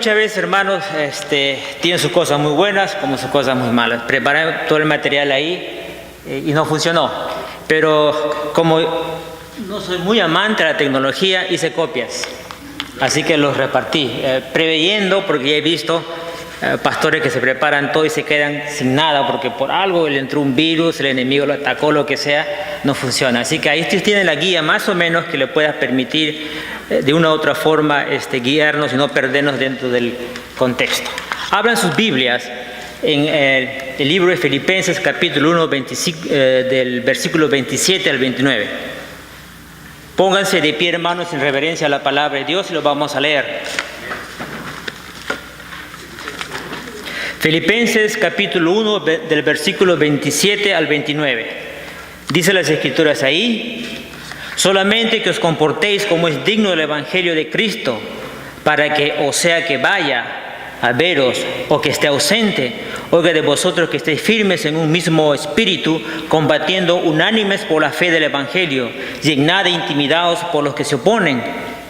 Muchas veces, hermanos, tienen sus cosas muy buenas como sus cosas muy malas. Preparé todo el material ahí y no funcionó. Pero como no soy muy amante de la tecnología, hice copias. Así que los repartí, preveyendo, porque ya he visto pastores que se preparan todo y se quedan sin nada, porque por algo le entró un virus, el enemigo lo atacó, lo que sea, no funciona. Así que ahí tienen la guía más o menos que le pueda permitir de una u otra forma guiarnos y no perdernos dentro del contexto. Abran sus Biblias en el libro de Filipenses capítulo 1, del versículo 27 al 29. Pónganse de pie, hermanos, en reverencia a la palabra de Dios y lo vamos a leer. Filipenses capítulo 1 del versículo 27 al 29. Dice las Escrituras ahí: solamente que os comportéis como es digno del Evangelio de Cristo, para que, o sea que vaya a veros o que esté ausente, oiga de vosotros que estéis firmes en un mismo espíritu, combatiendo unánimes por la fe del Evangelio, y en nada intimidados por los que se oponen,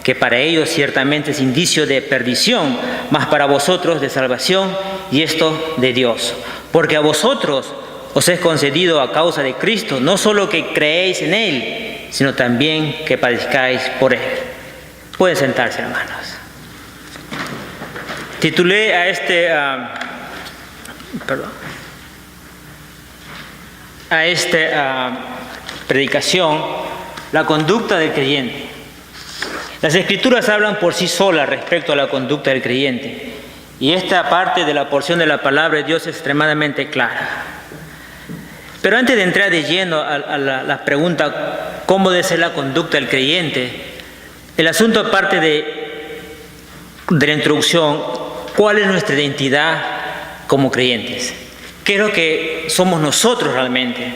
que para ellos ciertamente es indicio de perdición, mas para vosotros de salvación, y esto de Dios. Porque a vosotros os es concedido a causa de Cristo, no solo que creéis en Él, sino también que padezcáis por Él. Pueden sentarse, hermanos. Titulé a esta predicación la conducta del creyente. Las Escrituras hablan por sí solas respecto a la conducta del creyente, y esta parte de la porción de la palabra de Dios es extremadamente clara. Pero antes de entrar de lleno a la pregunta ¿cómo debe ser la conducta del creyente?, el asunto aparte de la introducción, ¿cuál es nuestra identidad como creyentes? ¿Qué es lo que somos nosotros realmente?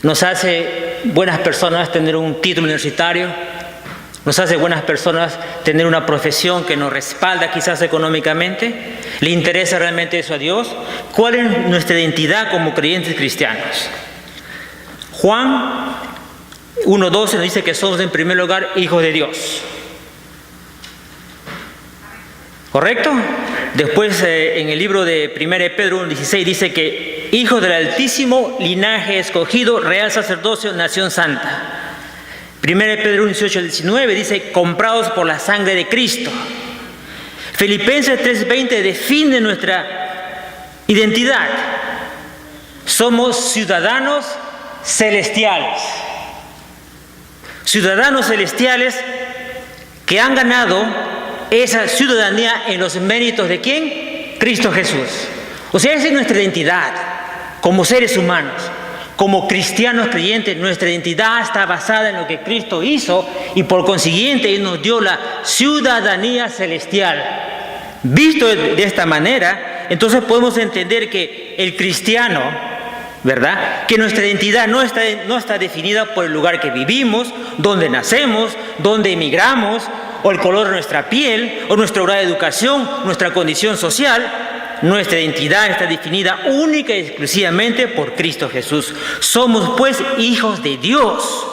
¿Nos hace buenas personas tener un título universitario? ¿Nos hace buenas personas tener una profesión que nos respalda quizás económicamente? ¿Le interesa realmente eso a Dios? ¿Cuál es nuestra identidad como creyentes cristianos? Juan 1:12 nos dice que somos en primer lugar hijos de Dios. ¿Correcto? Después en el libro de 1 Pedro 1:16 dice que hijos del altísimo linaje escogido, real sacerdocio, nación santa. 1 Pedro 1:18-19 dice comprados por la sangre de Cristo. Filipenses 3:20 define nuestra identidad. Somos ciudadanos celestiales. Ciudadanos celestiales que han ganado esa ciudadanía en los méritos de ¿quién? Cristo Jesús. O sea, esa es nuestra identidad como seres humanos. Como cristianos creyentes, nuestra identidad está basada en lo que Cristo hizo y por consiguiente Él nos dio la ciudadanía celestial. Visto de esta manera, entonces podemos entender que el cristiano, ¿verdad?, que nuestra identidad no está definida por el lugar que vivimos, donde nacemos, donde emigramos, o el color de nuestra piel, o nuestro grado de educación, nuestra condición social. Nuestra identidad está definida única y exclusivamente por Cristo Jesús. Somos pues hijos de Dios,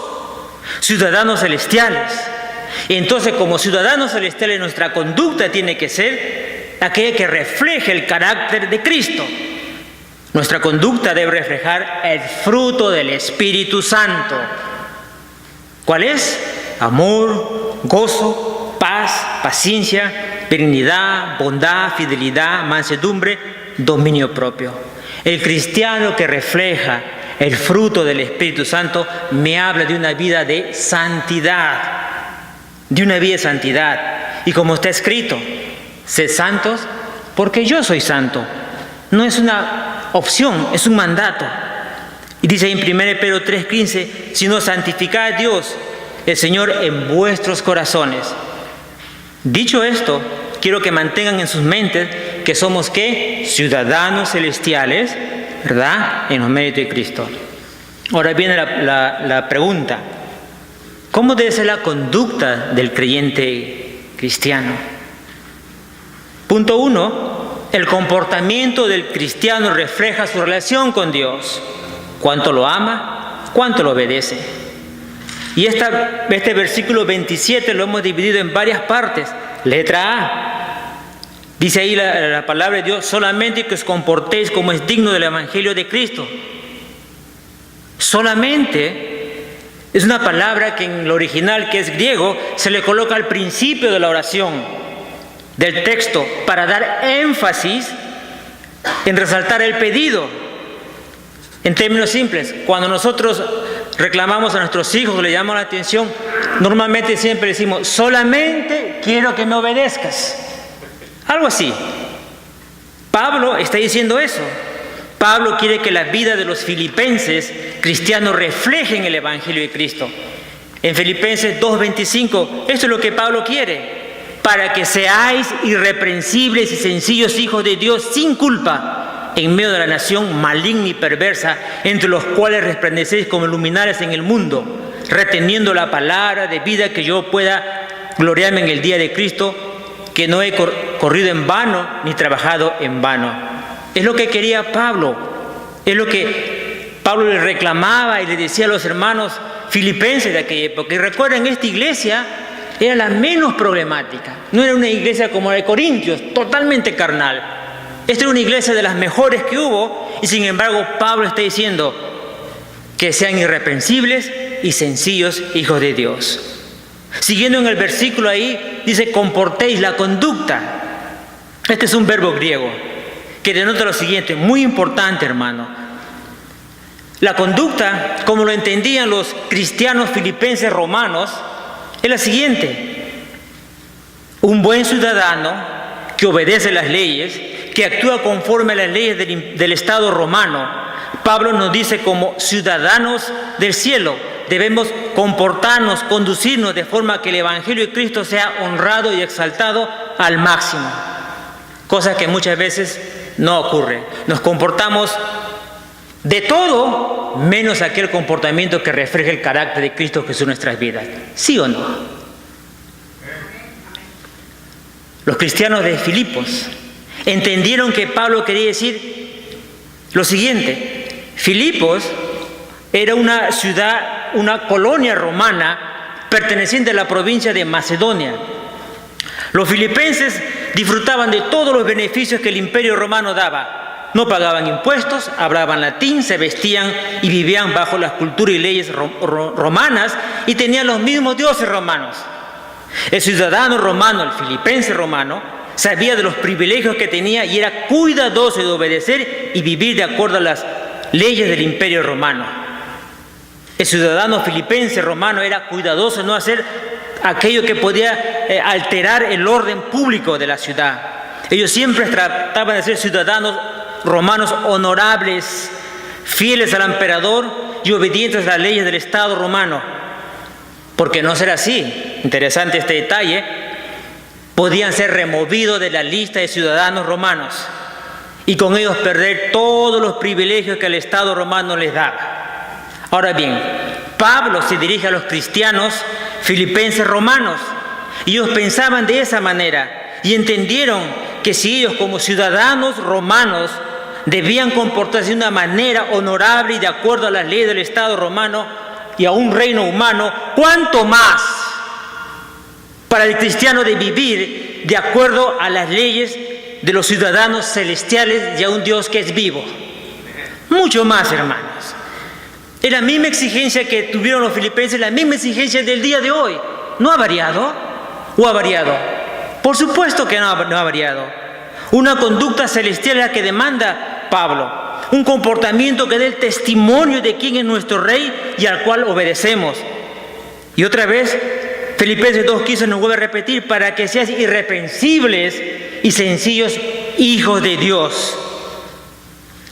ciudadanos celestiales. Entonces, como ciudadanos celestiales, nuestra conducta tiene que ser aquella que refleje el carácter de Cristo. Nuestra conducta debe reflejar el fruto del Espíritu Santo. ¿Cuál es? Amor, gozo, paz, paciencia, benignidad, bondad, fidelidad, mansedumbre, dominio propio. El cristiano que refleja el fruto del Espíritu Santo me habla de una vida de santidad, de una vida de santidad. Y como está escrito, sed santos porque yo soy santo. No es una opción, es un mandato. Y dice en 1 Pedro 3:15, sino santificad a Dios, el Señor, en vuestros corazones. Dicho esto, quiero que mantengan en sus mentes que somos ¿qué? Ciudadanos celestiales, ¿verdad?, en los méritos de Cristo. Ahora viene la pregunta: ¿cómo debe ser la conducta del creyente cristiano? Punto 1. El comportamiento del cristiano refleja su relación con Dios. Cuánto lo ama, cuánto lo obedece. Y este versículo 27 lo hemos dividido en varias partes. Letra A: Dice ahí la palabra de Dios, solamente que os comportéis como es digno del Evangelio de Cristo. Solamente es una palabra que en lo original, que es griego, se le coloca al principio de la oración, del texto, para dar énfasis en resaltar el pedido. En términos simples, cuando nosotros reclamamos a nuestros hijos o le llamamos la atención, normalmente siempre decimos, solamente quiero que me obedezcas. Algo así. Pablo está diciendo eso. Pablo quiere que la vida de los filipenses cristianos reflejen el Evangelio de Cristo. En Filipenses 2:25, eso es lo que Pablo quiere. Para que seáis irreprensibles y sencillos hijos de Dios sin culpa, en medio de la nación maligna y perversa, entre los cuales resplandecéis como luminares en el mundo, reteniendo la palabra de vida, que yo pueda gloriarme en el día de Cristo, que no he corrido en vano ni trabajado en vano. Es lo que quería Pablo, es lo que Pablo le reclamaba y le decía a los hermanos filipenses de aquella época. Y recuerden, esta iglesia era la menos problemática, no era una iglesia como la de Corintios, totalmente carnal. Esta era una iglesia de las mejores que hubo, y sin embargo Pablo está diciendo que sean irreprensibles y sencillos hijos de Dios. Siguiendo en el versículo ahí, dice, comportéis la conducta. Este es un verbo griego que denota lo siguiente, muy importante, hermano. La conducta, como lo entendían los cristianos filipenses romanos, es la siguiente: un buen ciudadano que obedece las leyes, que actúa conforme a las leyes del Estado romano. Pablo nos dice, como ciudadanos del cielo, debemos comportarnos, conducirnos de forma que el Evangelio de Cristo sea honrado y exaltado al máximo. Cosa que muchas veces no ocurre. Nos comportamos de todo menos aquel comportamiento que refleja el carácter de Cristo Jesús en nuestras vidas. ¿Sí o no? Los cristianos de Filipos entendieron que Pablo quería decir lo siguiente. Filipos era una ciudad, una colonia romana perteneciente a la provincia de Macedonia. Los filipenses disfrutaban de todos los beneficios que el imperio romano daba. No pagaban impuestos, hablaban latín, se vestían y vivían bajo las culturas y leyes romanas, y tenían los mismos dioses romanos. El ciudadano romano, el filipense romano, sabía de los privilegios que tenía y era cuidadoso de obedecer y vivir de acuerdo a las leyes del imperio romano. El ciudadano filipense romano era cuidadoso de no hacer aquello que podía alterar el orden público de la ciudad. Ellos siempre trataban de ser ciudadanos romanos honorables, fieles al emperador y obedientes a las leyes del Estado romano. Porque no ser así, interesante este detalle, podían ser removidos de la lista de ciudadanos romanos y con ellos perder todos los privilegios que el Estado romano les daba. Ahora bien, Pablo se dirige a los cristianos filipenses romanos, y ellos pensaban de esa manera y entendieron que si ellos como ciudadanos romanos debían comportarse de una manera honorable y de acuerdo a las leyes del Estado romano y a un reino humano, ¿cuánto más para el cristiano de vivir de acuerdo a las leyes de los ciudadanos celestiales y a un Dios que es vivo? Mucho más, hermanos. Es la misma exigencia que tuvieron los filipenses, la misma exigencia del día de hoy. ¿No ha variado? ¿O ha variado? Por supuesto que no ha variado. Una conducta celestial es la que demanda Pablo. Un comportamiento que dé el testimonio de quién es nuestro Rey y al cual obedecemos. Y otra vez, Filipenses 2:15 nos vuelve a repetir, para que seas irreprensibles y sencillos hijos de Dios.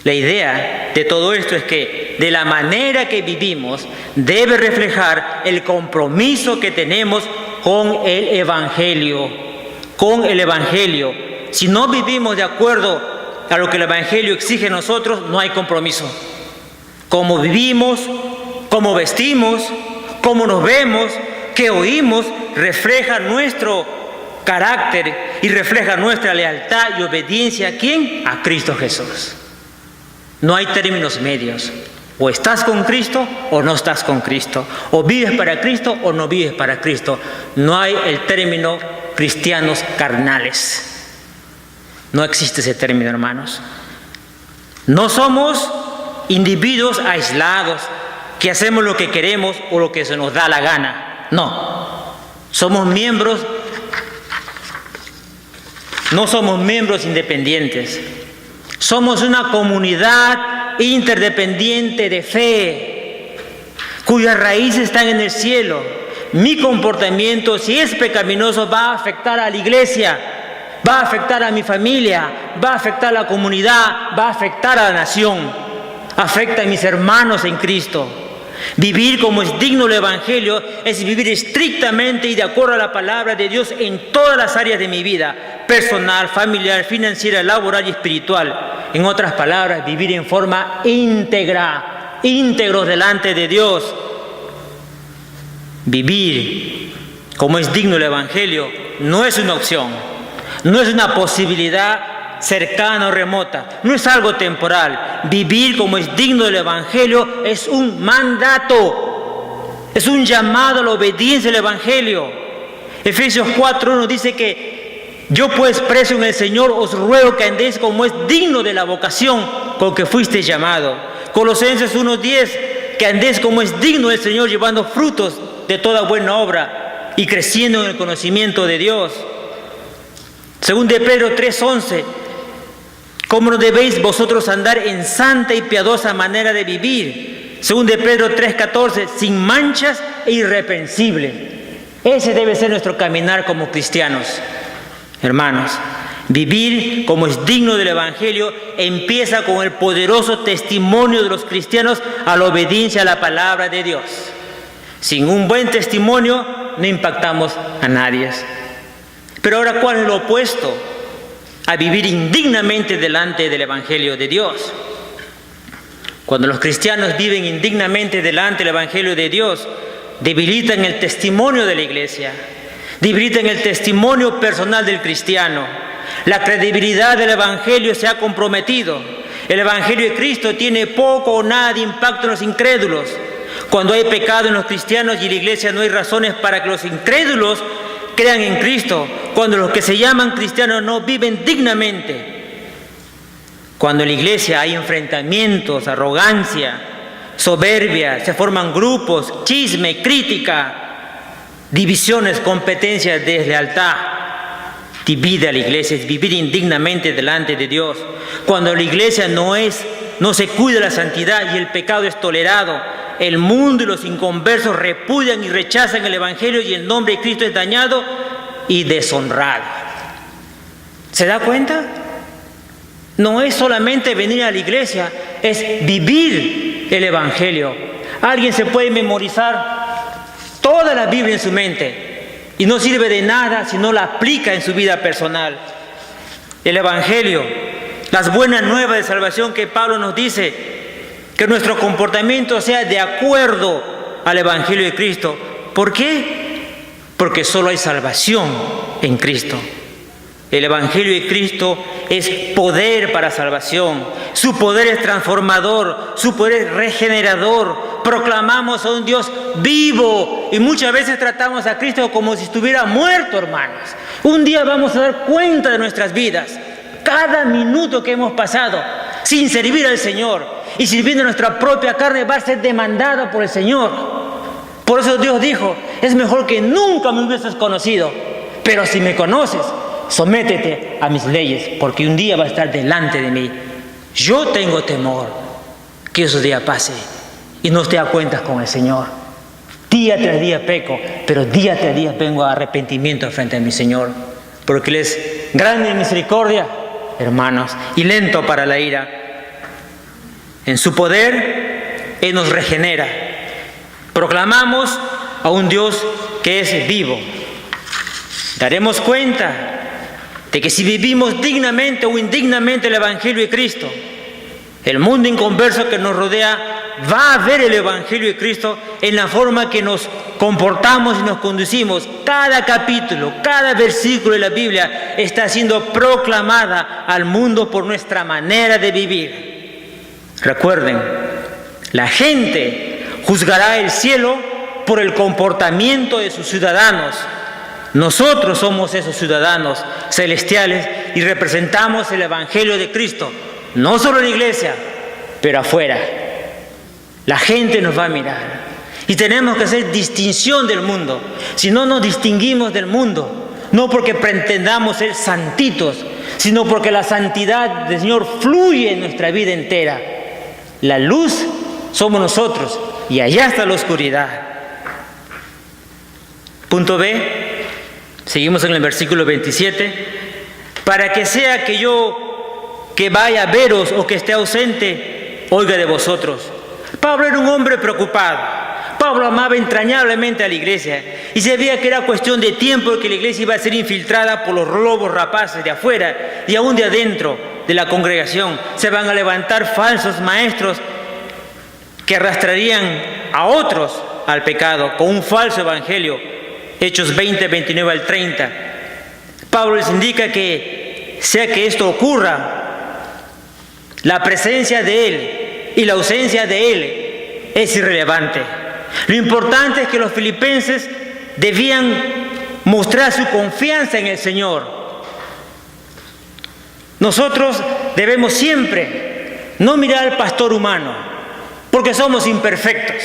La idea de todo esto es que de la manera que vivimos debe reflejar el compromiso que tenemos con el Evangelio. Con el Evangelio. Si no vivimos de acuerdo a lo que el Evangelio exige de nosotros, no hay compromiso. Cómo vivimos, cómo vestimos, cómo nos vemos, qué oímos, refleja nuestro carácter y refleja nuestra lealtad y obediencia. ¿A quién? A Cristo Jesús. No hay términos medios. O estás con Cristo o no estás con Cristo. O vives para Cristo o no vives para Cristo. No hay el término cristianos carnales. No existe ese término, hermanos. No somos individuos aislados que hacemos lo que queremos o lo que se nos da la gana. No. Somos miembros, no somos miembros independientes. Somos una comunidad interdependiente de fe, cuyas raíces están en el cielo. Mi comportamiento, si es pecaminoso, va a afectar a la iglesia, va a afectar a mi familia, va a afectar a la comunidad, va a afectar a la nación, afecta a mis hermanos en Cristo. Vivir como es digno del Evangelio es vivir estrictamente y de acuerdo a la palabra de Dios en todas las áreas de mi vida, personal, familiar, financiera, laboral y espiritual. En otras palabras, vivir en forma íntegra, íntegros delante de Dios. Vivir como es digno del Evangelio no es una opción, no es una posibilidad cercana o remota, no es algo temporal. Vivir como es digno del Evangelio es un mandato, es un llamado a la obediencia al Evangelio. Efesios 4:1 dice que yo pues preso en el Señor os ruego que andéis como es digno de la vocación con que fuisteis llamado. Colosenses 1:10 que andéis como es digno del Señor, llevando frutos de toda buena obra y creciendo en el conocimiento de Dios. Según de Pedro 3:11, ¿cómo no debéis vosotros andar en santa y piadosa manera de vivir? Según de Pedro 3:14, sin manchas e irreprensible. Ese debe ser nuestro caminar como cristianos. Hermanos, vivir como es digno del Evangelio empieza con el poderoso testimonio de los cristianos a la obediencia a la palabra de Dios. Sin un buen testimonio no impactamos a nadie. Pero ahora, ¿cuál es lo opuesto a vivir indignamente delante del Evangelio de Dios? Cuando los cristianos viven indignamente delante del Evangelio de Dios, debilitan el testimonio de la iglesia, debilitan el testimonio personal del cristiano. La credibilidad del Evangelio se ha comprometido. El Evangelio de Cristo tiene poco o nada de impacto en los incrédulos. Cuando hay pecado en los cristianos y en la iglesia, no hay razones para que los incrédulos crean en Cristo. Cuando los que se llaman cristianos no viven dignamente. Cuando en la iglesia hay enfrentamientos, arrogancia, soberbia, se forman grupos, chisme, crítica, divisiones, competencias, deslealtad. Divide a la iglesia, es vivir indignamente delante de Dios. Cuando la iglesia no se cuida la santidad y el pecado es tolerado, el mundo y los inconversos repudian y rechazan el Evangelio y el nombre de Cristo es dañado y deshonrado. ¿Se da cuenta? No es solamente venir a la iglesia, es vivir el Evangelio. Alguien se puede memorizar toda la Biblia en su mente y no sirve de nada si no la aplica en su vida personal. El Evangelio, las buenas nuevas de salvación que Pablo nos dice, que nuestro comportamiento sea de acuerdo al Evangelio de Cristo. ¿Por qué? Porque solo hay salvación en Cristo. El Evangelio de Cristo es poder para salvación. Su poder es transformador, su poder es regenerador. Proclamamos a un Dios vivo y muchas veces tratamos a Cristo como si estuviera muerto, hermanos. Un día vamos a dar cuenta de nuestras vidas. Cada minuto que hemos pasado sin servir al Señor y sirviendo nuestra propia carne va a ser demandada por el Señor. Por eso Dios dijo, es mejor que nunca me hubieses conocido, pero si me conoces, sométete a mis leyes, porque un día va a estar delante de mí. Yo tengo temor que esos días pase y no esté a cuentas con el Señor. Día tras día peco, pero día tras día vengo a arrepentimiento frente a mi Señor, porque Él es grande en misericordia, hermanos, y lento para la ira. En su poder, Él nos regenera. Proclamamos a un Dios que es vivo. Daremos cuenta de que si vivimos dignamente o indignamente el Evangelio de Cristo, el mundo inconverso que nos rodea va a ver el Evangelio de Cristo en la forma que nos comportamos y nos conducimos. Cada capítulo, cada versículo de la Biblia está siendo proclamada al mundo por nuestra manera de vivir. Recuerden, la gente juzgará el cielo por el comportamiento de sus ciudadanos. Nosotros somos esos ciudadanos celestiales y representamos el Evangelio de Cristo, no solo en la iglesia, pero afuera. La gente nos va a mirar y tenemos que hacer distinción del mundo. Si no nos distinguimos del mundo, no porque pretendamos ser santitos, sino porque la santidad del Señor fluye en nuestra vida entera. La luz somos nosotros y allá está la oscuridad. Punto B. Seguimos en el versículo 27. Para que sea que yo que vaya a veros o que esté ausente, oiga de vosotros. Pablo era un hombre preocupado. Pablo amaba entrañablemente a la iglesia y sabía que era cuestión de tiempo que la iglesia iba a ser infiltrada por los lobos rapaces de afuera y aún de adentro de la congregación. Se van a levantar falsos maestros que arrastrarían a otros al pecado con un falso evangelio. Hechos 20, 29 al 30. Pablo les indica que sea que esto ocurra, la presencia de Él y la ausencia de Él es irrelevante. Lo importante es que los filipenses debían mostrar su confianza en el Señor. Nosotros debemos siempre no mirar al pastor humano, porque somos imperfectos,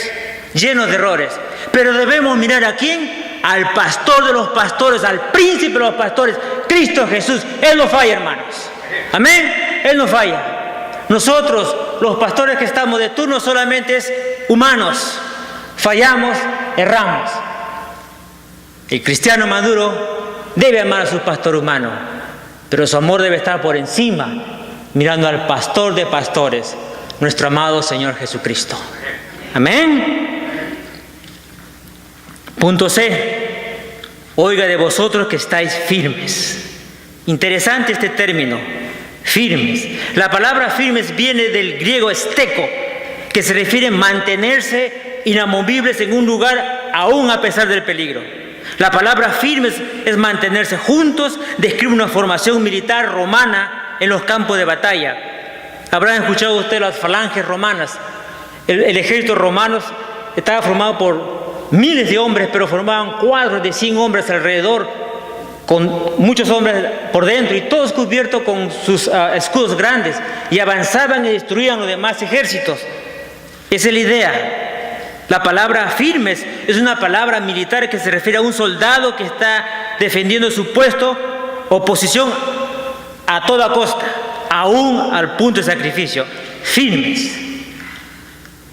llenos de errores, pero debemos mirar ¿a quién? Al pastor de los pastores, al príncipe de los pastores, Cristo Jesús. Él no falla, hermanos. Amén. Él no falla. Nosotros, los pastores que estamos de turno, solamente es humanos. Fallamos, erramos. El cristiano maduro debe amar a su pastor humano, pero su amor debe estar por encima, mirando al pastor de pastores, nuestro amado Señor Jesucristo. Amén. Punto C. Oiga de vosotros que estáis firmes. Interesante este término, firmes. La palabra firmes viene del griego esteco, que se refiere a mantenerse inamovibles en un lugar aún a pesar del peligro. La palabra firmes es mantenerse juntos, describe una formación militar romana en los campos de batalla. Habrán escuchado ustedes las falanges romanas. El ejército romano estaba formado por miles de hombres, pero formaban cuadros de 100 hombres alrededor, con muchos hombres por dentro y todos cubiertos con sus escudos grandes, y avanzaban y destruían los demás ejércitos. Esa es la idea. La palabra firmes es una palabra militar que se refiere a un soldado que está defendiendo su puesto o posición a toda costa, aún al punto de sacrificio. Firmes.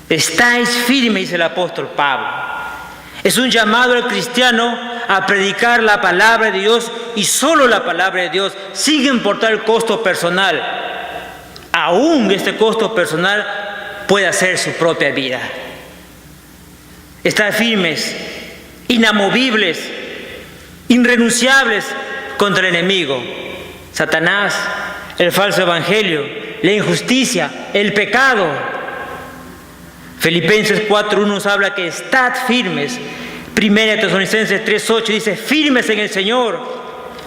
Estáis firmes, dice el apóstol Pablo. Es un llamado al cristiano a predicar la palabra de Dios y solo la palabra de Dios, sin importar el costo personal. Aún este costo personal puede ser su propia vida. Estar firmes, inamovibles, irrenunciables contra el enemigo, Satanás, el falso evangelio, la injusticia, el pecado. Filipenses 4:1 nos habla que estad firmes. Primera Tesalonicenses 3:8 dice firmes en el Señor.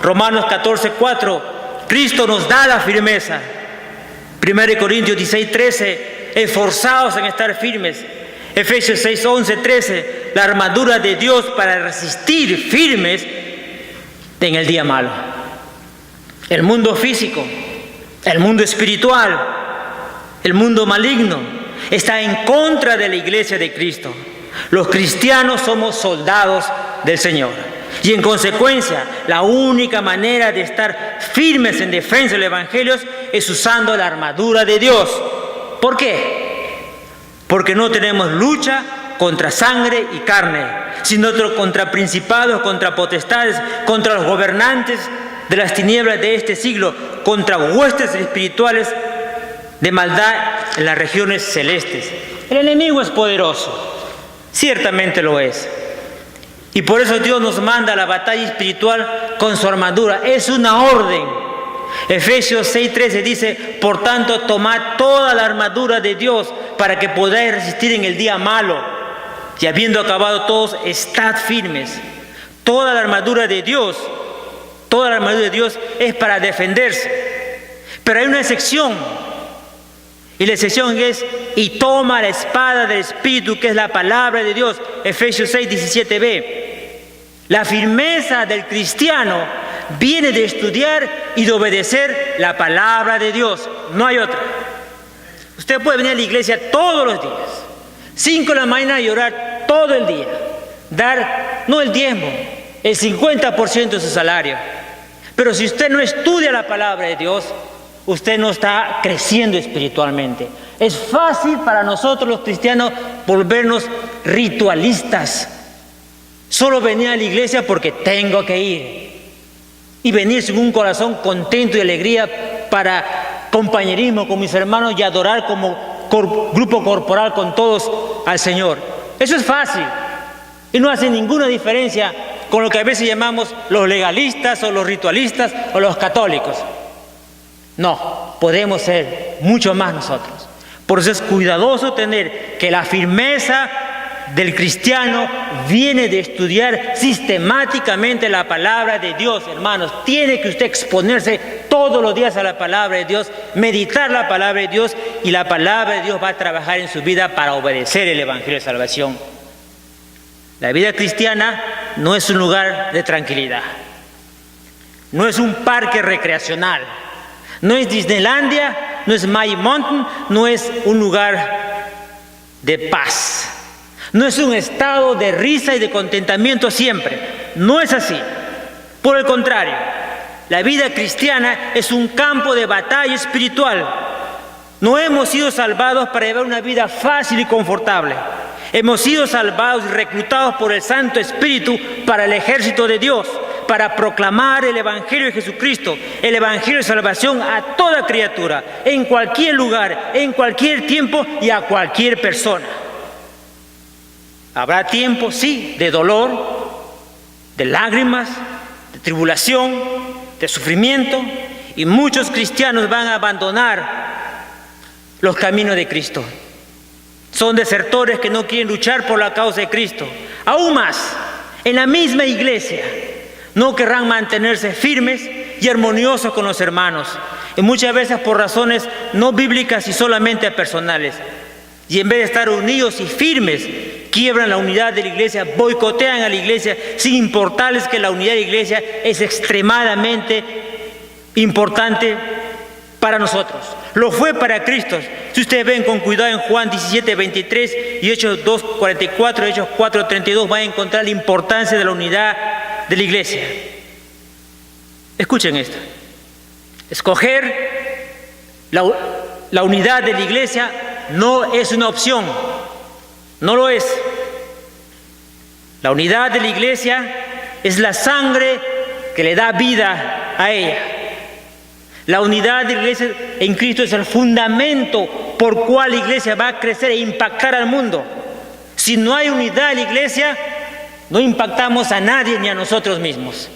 Romanos 14:4, Cristo nos da la firmeza. 1 Corintios 16:13, esforzados en estar firmes. Efesios 6:11, 13, la armadura de Dios para resistir firmes en el día malo. El mundo físico, el mundo espiritual, el mundo maligno está en contra de la iglesia de Cristo. Los cristianos somos soldados del Señor. Y en consecuencia, la única manera de estar firmes en defensa del Evangelio es usando la armadura de Dios. ¿Por qué? Porque no tenemos lucha contra sangre y carne, sino contra principados, contra potestades, contra los gobernantes de las tinieblas de este siglo, contra huestes espirituales de maldad en las regiones celestes. El enemigo es poderoso, ciertamente lo es. Y por eso Dios nos manda a la batalla espiritual con su armadura. Es una orden. Efesios 6:13 dice, por tanto, tomad toda la armadura de Dios para que podáis resistir en el día malo. Y habiendo acabado todos, estad firmes. Toda la armadura de Dios es para defenderse. Pero hay una excepción. Y la excepción es, y toma la espada del Espíritu, que es la palabra de Dios. Efesios 6:17b. La firmeza del cristiano viene de estudiar y de obedecer la palabra de Dios. No hay otra. Usted puede venir a la iglesia todos los días, 5 de la mañana y orar todo el día, dar, no el diezmo, el 50% de su salario. Pero si usted no estudia la palabra de Dios, usted no está creciendo espiritualmente. Es fácil para nosotros los cristianos volvernos ritualistas. Solo venir a la iglesia porque tengo que ir. Y venir sin un corazón contento y alegría para compañerismo con mis hermanos y adorar como grupo corporal con todos al Señor. Eso es fácil y no hace ninguna diferencia con lo que a veces llamamos los legalistas o los ritualistas o los católicos. No, podemos ser mucho más nosotros. Por eso es cuidadoso tener que la firmeza del cristiano viene de estudiar sistemáticamente la palabra de Dios, hermanos. Tiene que usted exponerse todos los días a la palabra de Dios, meditar la palabra de Dios, y la palabra de Dios va a trabajar en su vida para obedecer el Evangelio de salvación. La vida cristiana no es un lugar de tranquilidad, no es un parque recreacional, no es Disneylandia, no es Magic Mountain, no es un lugar de paz. No es un estado de risa y de contentamiento siempre. No es así. Por el contrario, la vida cristiana es un campo de batalla espiritual. No hemos sido salvados para llevar una vida fácil y confortable. Hemos sido salvados y reclutados por el Santo Espíritu para el ejército de Dios, para proclamar el Evangelio de Jesucristo, el Evangelio de salvación a toda criatura, en cualquier lugar, en cualquier tiempo y a cualquier persona. Habrá tiempo, sí, de dolor, de lágrimas, de tribulación, de sufrimiento, y muchos cristianos van a abandonar los caminos de Cristo. Son desertores que no quieren luchar por la causa de Cristo. Aún más, en la misma iglesia, no querrán mantenerse firmes y armoniosos con los hermanos, y muchas veces por razones no bíblicas y solamente personales. Y en vez de estar unidos y firmes, quiebran la unidad de la iglesia, boicotean a la iglesia, sin importarles que la unidad de la iglesia es extremadamente importante para nosotros. Lo fue para Cristo. Si ustedes ven con cuidado en Juan 17:23 y Hechos 2:44, Hechos 4:32, van a encontrar la importancia de la unidad de la iglesia. Escuchen esto. Escoger la unidad de la iglesia no es una opción. No lo es. La unidad de la iglesia es la sangre que le da vida a ella. La unidad de la iglesia en Cristo es el fundamento por cual la iglesia va a crecer e impactar al mundo. Si no hay unidad en la iglesia, no impactamos a nadie ni a nosotros mismos.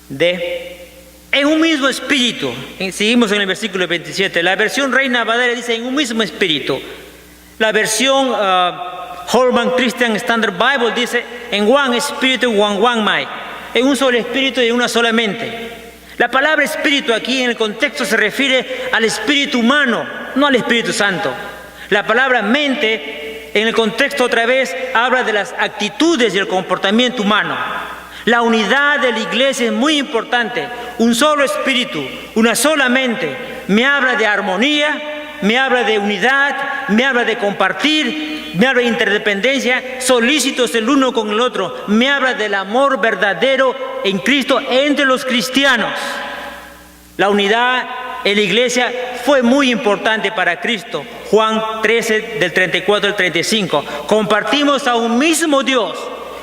En un mismo espíritu, seguimos en el versículo 27, la versión Reina Valera dice en un mismo espíritu. La versión Holman Christian Standard Bible dice en one spirit, one mind, en un solo espíritu y en una sola mente. La palabra espíritu aquí en el contexto se refiere al espíritu humano, no al Espíritu Santo. La palabra mente en el contexto otra vez habla de las actitudes y el comportamiento humano. La unidad de la iglesia es muy importante. Un solo espíritu, una sola mente, me habla de armonía, me habla de unidad, me habla de compartir, me habla de interdependencia, solícitos el uno con el otro, me habla del amor verdadero en Cristo entre los cristianos. La unidad en la iglesia fue muy importante para Cristo. Juan 13 del 34 al 35. Compartimos a un mismo Dios,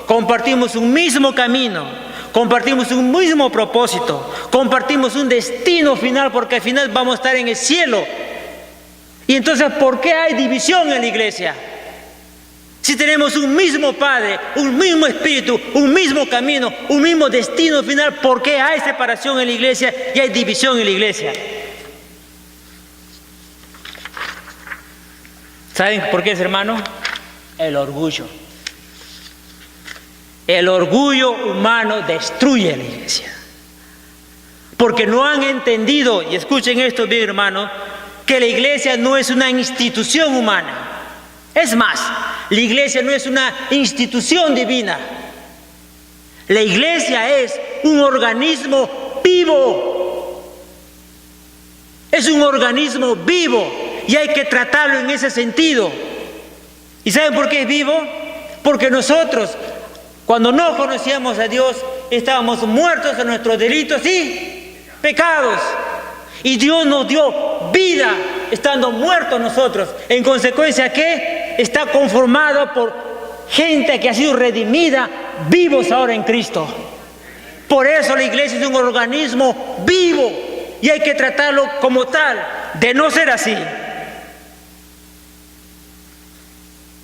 compartimos un mismo camino, compartimos un mismo propósito, compartimos un destino final, porque al final vamos a estar en el cielo. Y entonces, ¿por qué hay división en la iglesia? Si tenemos un mismo Padre, un mismo Espíritu, un mismo camino, un mismo destino final, ¿por qué hay separación en la iglesia y hay división en la iglesia? ¿Saben por qué es, hermano? El orgullo. El orgullo humano destruye la iglesia. Porque no han entendido, y escuchen esto bien, hermano, que la iglesia no es una institución humana. Es más, La iglesia no es una institución divina. La iglesia es un organismo vivo. Es un organismo vivo y hay que tratarlo en ese sentido. ¿Y saben por qué es vivo? Porque nosotros, cuando no conocíamos a Dios, estábamos muertos en nuestros delitos y pecados. Y Dios nos dio vida estando muertos nosotros. En consecuencia, ¿qué? Está conformado por gente que ha sido redimida, vivos ahora en Cristo. Por eso la iglesia es un organismo vivo y hay que tratarlo como tal. De no ser así,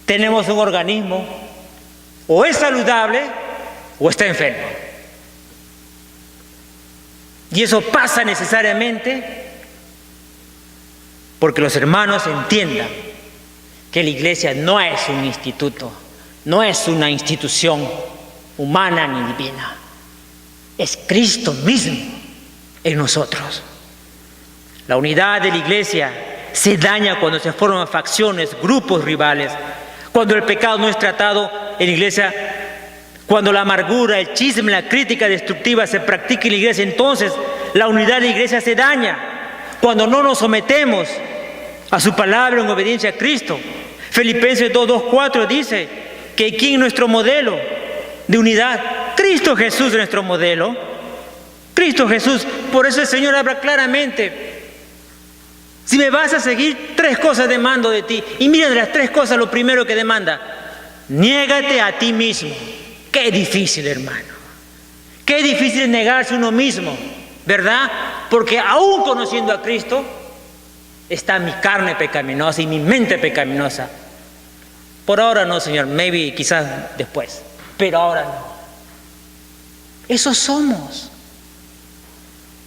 tenemos un organismo o es saludable o está enfermo. Y eso pasa necesariamente porque los hermanos entiendan que la iglesia no es un instituto, no es una institución humana ni divina. Es Cristo mismo en nosotros. La unidad de la iglesia se daña cuando se forman facciones, grupos rivales, cuando el pecado no es tratado en la iglesia, cuando la amargura, el chisme, la crítica destructiva se practica en la iglesia. Entonces la unidad de la iglesia se daña cuando no nos sometemos a su palabra en obediencia a Cristo. Filipenses 2:4 dice que ¿quién es nuestro modelo de unidad? Cristo Jesús es nuestro modelo. Cristo Jesús. Por eso el Señor habla claramente: si me vas a seguir, 3 cosas demando de ti. Y miren, de las 3 cosas, lo primero que demanda: niégate a ti mismo. Qué difícil, hermano. Qué difícil es negarse a uno mismo, ¿verdad? Porque aún conociendo a Cristo, está mi carne pecaminosa y mi mente pecaminosa. Por ahora no, Señor, maybe, quizás después, pero ahora no. Eso somos.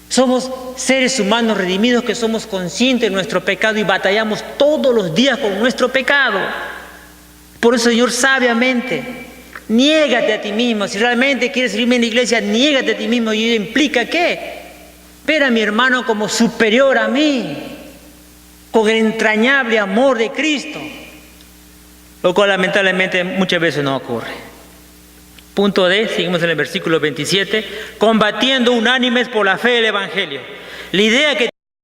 Somos seres humanos redimidos que somos conscientes de nuestro pecado y batallamos todos los días con nuestro pecado. Por eso, Señor, sabiamente, niégate a ti mismo. Si realmente quieres servirme en la iglesia, niégate a ti mismo. ¿Y ello implica qué? Ver a mi hermano como superior a mí, con el entrañable amor de Cristo, lo cual lamentablemente muchas veces no ocurre. Punto D, seguimos en el versículo 27, combatiendo unánimes por la fe del Evangelio. La idea que